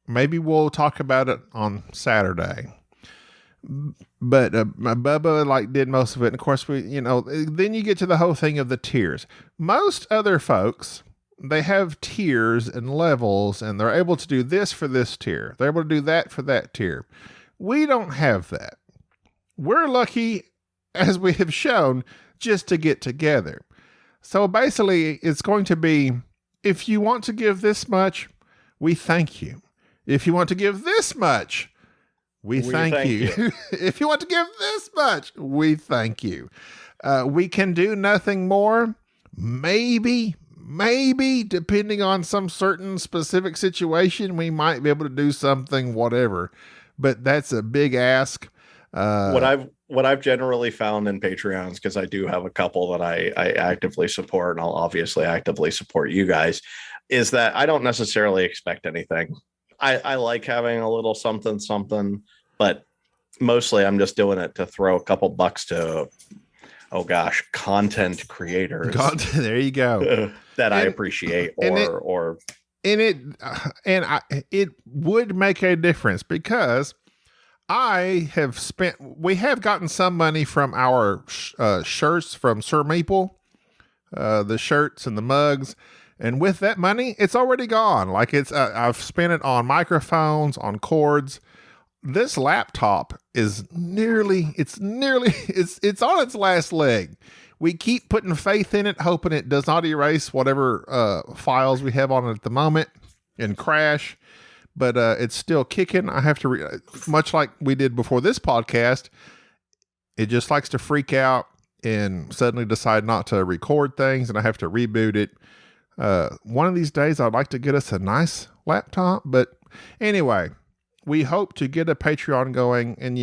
A: Maybe we'll talk about it on Saturday. But Bubba did most of it. And of course, then you get to the whole thing of the tiers. Most other folks, they have tiers and levels, and they're able to do this for this tier. They're able to do that for that tier. We don't have that. We're lucky, as we have shown, just to get together. So basically, it's going to be, if you want to give this much, we thank you. If you want to give this much, we thank you. If you want to give this much, we thank you. We can do nothing more. Maybe, depending on some certain specific situation, we might be able to do something, whatever. But that's a big ask.
B: What I've generally found in Patreons, because I do have a couple that I actively support, and I'll obviously actively support you guys, is that I don't necessarily expect anything. I like having a little something, but mostly I'm just doing it to throw a couple bucks to, content creators.
A: There you go.
B: That I appreciate,
A: it would make a difference, because we have gotten some money from our shirts from Sir Meeple, the shirts and the mugs. And with that money, it's already gone. I've spent it on microphones, on cords. This laptop is it's on its last leg. We keep putting faith in it, hoping it does not erase whatever files we have on it at the moment and crash. But it's still kicking. I have to, much like we did before this podcast, it just likes to freak out and suddenly decide not to record things, and I have to reboot it. One of these days, I'd like to get us a nice laptop. But anyway, we hope to get a Patreon going. And,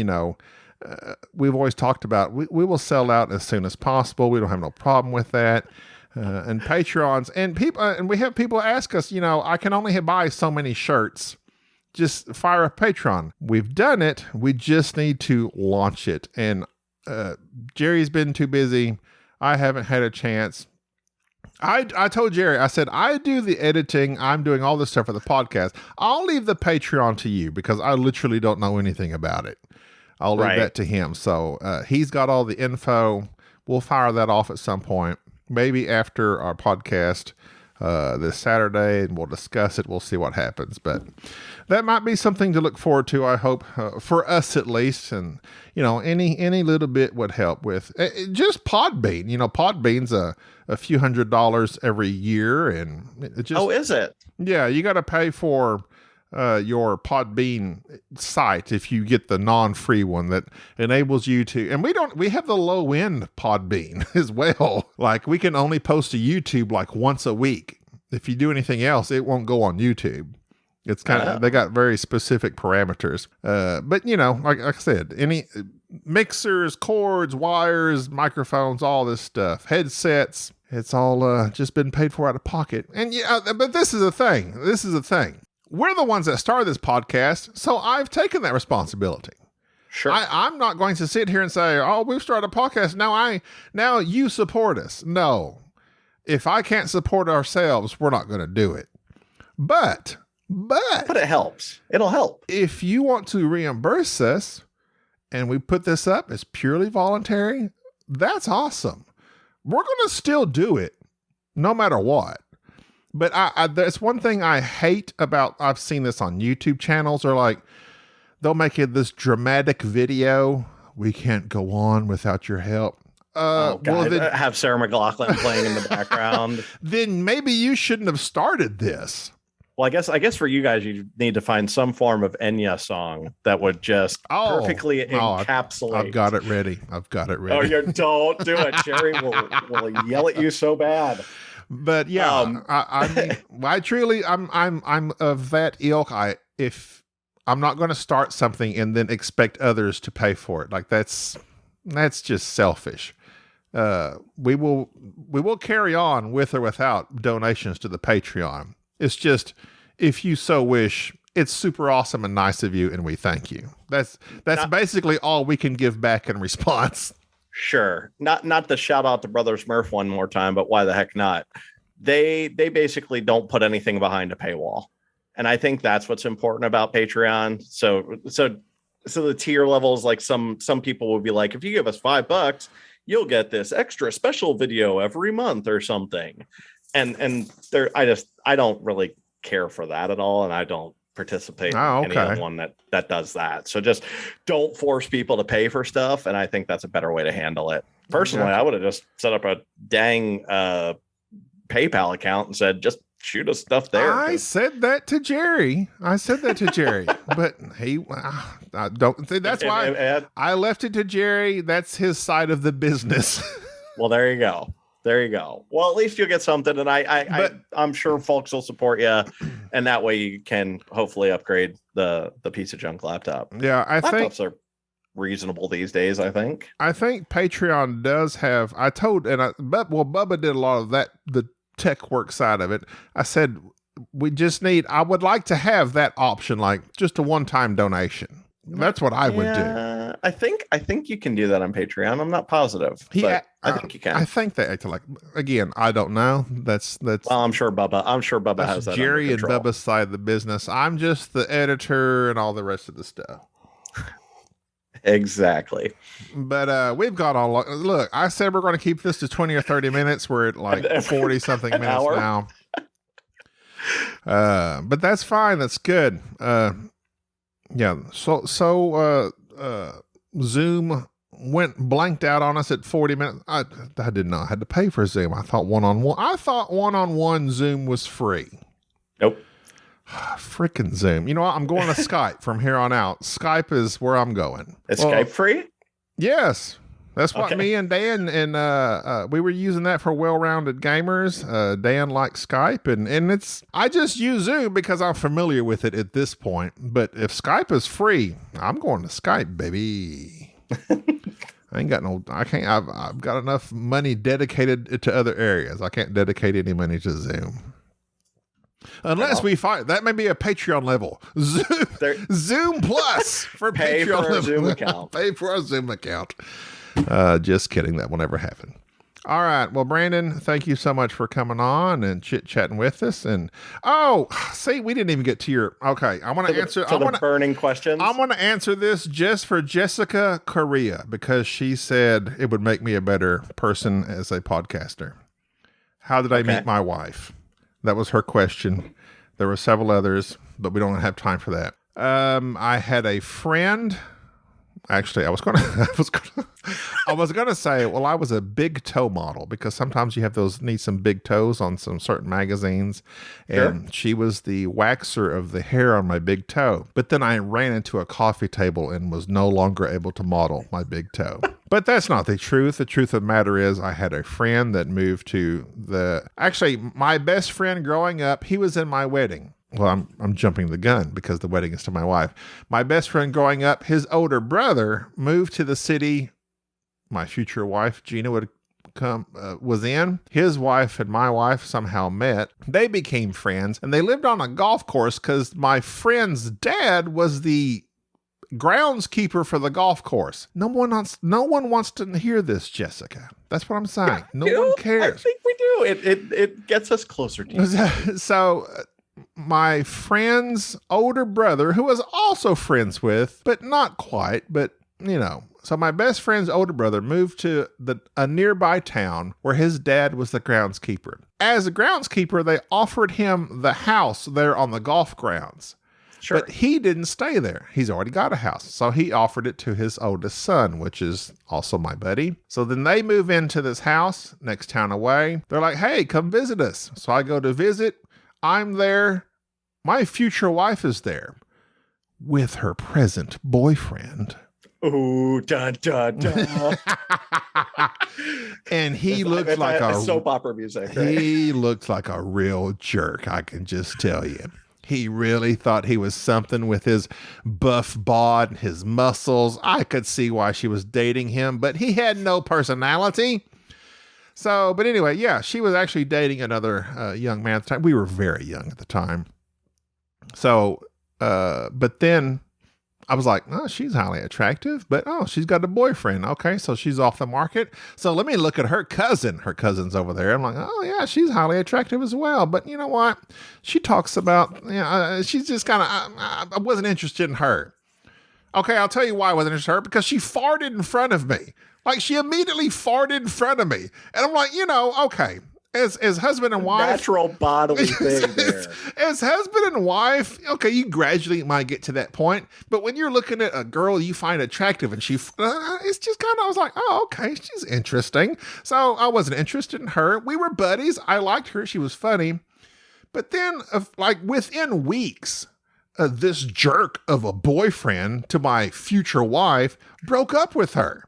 A: we've always talked about, we will sell out as soon as possible. We don't have no problem with that. And Patreons and people, and we have people ask us, I can only buy so many shirts. Just fire a Patreon. We've done it. We just need to launch it. And Jerry's been too busy. I haven't had a chance. I told Jerry, I said, I do the editing. I'm doing all this stuff for the podcast. I'll leave the Patreon to you, because I literally don't know anything about it. I'll leave that to him. So he's got all the info. We'll fire that off at some point, maybe after our podcast this Saturday, and we'll discuss it. We'll see what happens. But that might be something to look forward to, I hope, for us at least. And, any little bit would help with just Podbean. Podbean's a few $100s every year. And it just,
B: is it?
A: Yeah, you got to pay for your Podbean site if you get the non-free one that enables you to, and we have the low end Podbean as well. We can only post to YouTube once a week. If you do anything else, it won't go on YouTube. It's kind of, they got very specific parameters. But like I said, mixers, cords, wires, microphones, all this stuff, headsets. It's all just been paid for out of pocket. And yeah, but this is the thing. We're the ones that started this podcast, so I've taken that responsibility.
B: Sure.
A: I'm not going to sit here and say, oh, we've started a podcast. Now you support us. No. If I can't support ourselves, we're not going to do it. But
B: it helps. It'll help.
A: If you want to reimburse us and we put this up as purely voluntary, that's awesome. We're going to still do it no matter what. But there's one thing I hate about, I've seen this on YouTube channels, or like, they'll make it this dramatic video. We can't go on without your help.
B: Well, then, have Sarah McLachlan playing in the background.
A: Then maybe you shouldn't have started this.
B: Well, I guess for you guys, you need to find some form of Enya song that would just perfectly encapsulate.
A: I've got it ready.
B: Oh, you don't do it. Jerry will yell at you so bad.
A: But yeah, I truly, I'm of that ilk. If I'm not going to start something and then expect others to pay for it, like that's just selfish. We will carry on with or without donations to the Patreon. It's just, if you so wish, it's super awesome and nice of you, and we thank you. That's basically all we can give back in response.
B: Sure. Not to shout out to Brother Smurf one more time, but why the heck not? They basically don't put anything behind a paywall. And I think that's what's important about Patreon. So the tier levels, like some people will be like, if you give us $5, you'll get this extra special video every month or something. And I don't really care for that at all. And I don't participate in any one that does that. So just don't force people to pay for stuff. And I think that's a better way to handle it. Personally, I would have just set up a dang PayPal account and said, just shoot us stuff there.
A: I said that to Jerry, but he, I don't think that's why I left it to Jerry. That's his side of the business.
B: Well, there you go. Well, at least you'll get something, and I'm sure folks will support you, and that way you can hopefully upgrade the piece of junk laptop.
A: Yeah,
B: laptops are reasonable these days. I think
A: Patreon does have. Bubba did a lot of that, the tech work side of it. I said I would like to have that option, like just a one-time donation. That's what I would do.
B: I think you can do that on Patreon. I'm not positive. I think you can.
A: I think they act like, again, I don't know. That's well,
B: I'm sure Bubba has that.
A: Jerry and Bubba's side of the business. I'm just the editor and all the rest of the stuff.
B: Exactly.
A: But we've got all. Look, I said we're going to keep this to 20 or 30 minutes. We're at like 40 something minutes hour? Now. But that's fine. That's good. Yeah. So Zoom went blanked out on us at 40 minutes. I did not have to pay for Zoom. I thought one-on-one Zoom was free.
B: Nope.
A: Freaking Zoom. You know what? I'm going to Skype from here on out. Skype is where I'm going.
B: Is Skype free?
A: Yes. That's what me and Dan and we were using that for well-rounded gamers. Dan likes Skype and I just use Zoom because I'm familiar with it at this point. But if Skype is free, I'm going to Skype, baby. I've got enough money dedicated to other areas. I can't dedicate any money to Zoom. Unless we find that may be a Patreon level. Zoom Plus for
B: pay
A: Patreon
B: for a Zoom account.
A: Pay for a Zoom account. Just kidding. That will never happen. All right. Well, Brandon, thank you so much for coming on and chit-chatting with us. And we didn't even get to your. Okay, I want to answer
B: the burning questions.
A: I want to answer this just for Jessica Correa because she said it would make me a better person as a podcaster. How did I meet my wife? That was her question. There were several others, but we don't have time for that. I had a friend. Actually, I was gonna say, well, I was a big toe model because sometimes you need some big toes on some certain magazines, and she was the waxer of the hair on my big toe. But then I ran into a coffee table and was no longer able to model my big toe. But that's not the truth. The truth of the matter is I had a friend that moved to actually my best friend growing up, he was in my wedding. well, I'm jumping the gun because the wedding is to my wife. My best friend growing up, his older brother moved to the city my future wife, Gina, was in. His wife and my wife somehow met. They became friends, and they lived on a golf course because my friend's dad was the groundskeeper for the golf course. No one wants to hear this, Jessica. That's what I'm saying. No one cares.
B: I think we do. It gets us closer to you.
A: So my friend's older brother, who was also friends with, but not quite, but so my best friend's older brother moved to a nearby town where his dad was the groundskeeper. As a groundskeeper, they offered him the house there on the golf grounds.
B: Sure.
A: But he didn't stay there. He's already got a house. So he offered it to his oldest son, which is also my buddy. So then they move into this house next town away. They're like, hey, come visit us. So I go to visit. I'm there. My future wife is there with her present boyfriend.
B: Ooh, dun, dun, dun.
A: And he looks like a
B: soap opera music. Right?
A: He looks like a real jerk, I can just tell you. He really thought he was something with his buff bod and his muscles. I could see why she was dating him, but he had no personality. So, but anyway, yeah, she was actually dating another young man at the time. We were very young at the time. So, but then I was like, oh, she's highly attractive, but she's got a boyfriend. Okay, so she's off the market. So let me look at her cousin. Her cousin's over there. I'm like, oh yeah, she's highly attractive as well. But you know what? She talks about, she's just kind of, I wasn't interested in her. Okay, I'll tell you why I wasn't interested in her, because she farted in front of me. Like she immediately farted in front of me. And I'm like, okay. As husband and wife,
B: natural bodily thing there.
A: As husband and wife, okay, you gradually might get to that point, but when you're looking at a girl you find attractive and it's just kind of, I was like, oh, okay, she's interesting. So I wasn't interested in her. We were buddies. I liked her. She was funny. But then, like within weeks, this jerk of a boyfriend to my future wife broke up with her.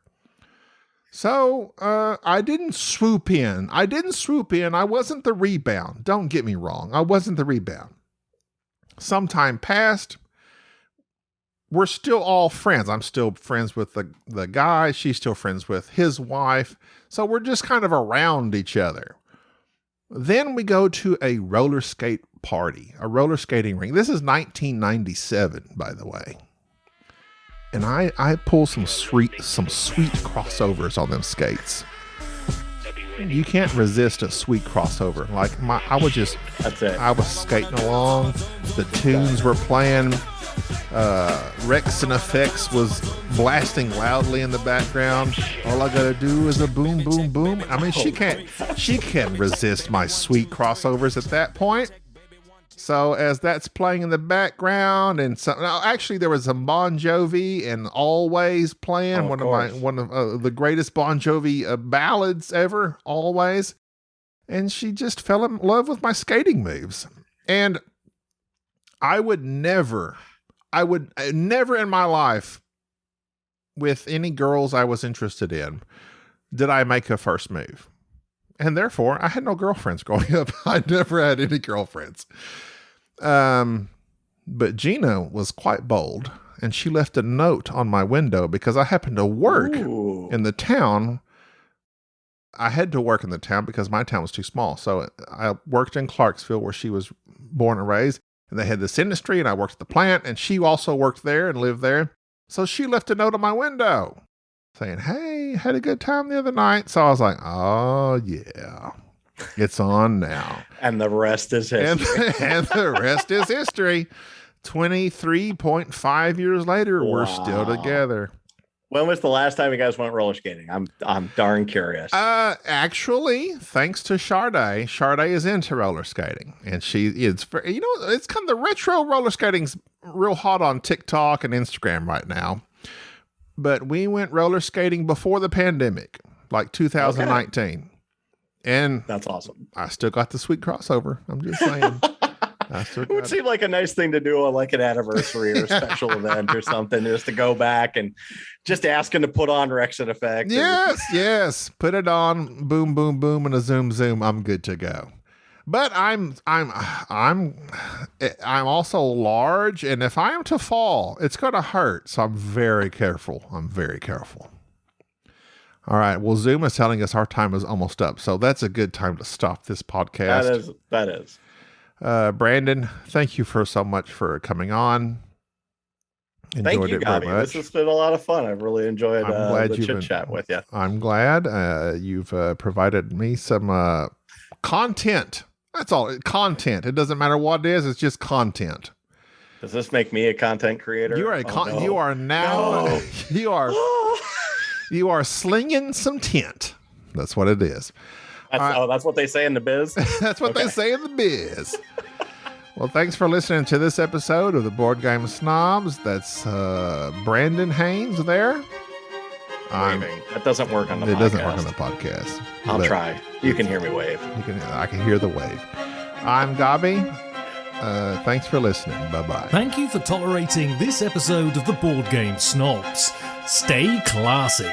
A: So, I didn't swoop in. I wasn't the rebound. Don't get me wrong. I wasn't the rebound. Some time passed. We're still all friends. I'm still friends with the guy. She's still friends with his wife. So we're just kind of around each other. Then we go to a roller skate party, a roller skating ring. This is 1997, by the way. And I pull some sweet crossovers on them skates. You can't resist a sweet crossover. Like
B: that's it.
A: I was skating along. The tunes were playing. Rex and Effects was blasting loudly in the background. All I gotta do is a boom, boom, boom. I mean, she can't resist my sweet crossovers at that point. So as that's playing in the background, and actually there was some Bon Jovi and Always playing, one of the greatest Bon Jovi ballads ever, Always. And she just fell in love with my skating moves. And I would never in my life, with any girls I was interested in, did I make a first move. And therefore, I had no girlfriends growing up. I never had any girlfriends. But Gina was quite bold, and she left a note on my window because I happened to work in the town. I had to work in the town because my town was too small. So I worked in Clarksville, where she was born and raised, and they had this industry, and I worked at the plant, and she also worked there and lived there. So she left a note on my window saying, hey, had a good time the other night. So I was like, oh yeah. It's on now.
B: And the rest is history.
A: And the rest is history. 23.5 years later, We're still together.
B: When was the last time you guys went roller skating? I'm darn curious.
A: Actually, thanks to Sade. Sade is into roller skating. And it's kind of the retro roller skating's real hot on TikTok and Instagram right now. But we went roller skating before the pandemic, like 2019. Okay. And
B: that's awesome.
A: I still got the sweet crossover. I'm just saying.
B: It would seem like a nice thing to do on like an anniversary or a special event or something, just to go back and just asking to put on Rex and Effect.
A: Yes. Put it on. Boom, boom, boom, and a zoom, zoom. I'm good to go. But I'm I'm also large, and if I am to fall, it's going to hurt. So I'm very careful. All right. Well, Zoom is telling us our time is almost up, so that's a good time to stop this podcast.
B: That is.
A: Brandon, thank you so much for coming on.
B: Thank you, Gabi. This has been a lot of fun. I've really enjoyed the chit chat with you.
A: I'm glad you've provided me some content. That's all. Content. It doesn't matter what it is. It's just content.
B: Does this make me a content creator?
A: You are now. You are slinging some tent. That's what it is.
B: That's what they say in the biz?
A: That's what they say in the biz. Well, thanks for listening to this episode of the Board Game Snobs. That's Brandan Haines there.
B: That doesn't work on the podcast. It doesn't work on the podcast. I'll try. You can hear me wave.
A: I can hear the wave. I'm Gabi. Thanks for listening. Bye-bye.
C: Thank you for tolerating this episode of the Board Game Snobs. Stay classy.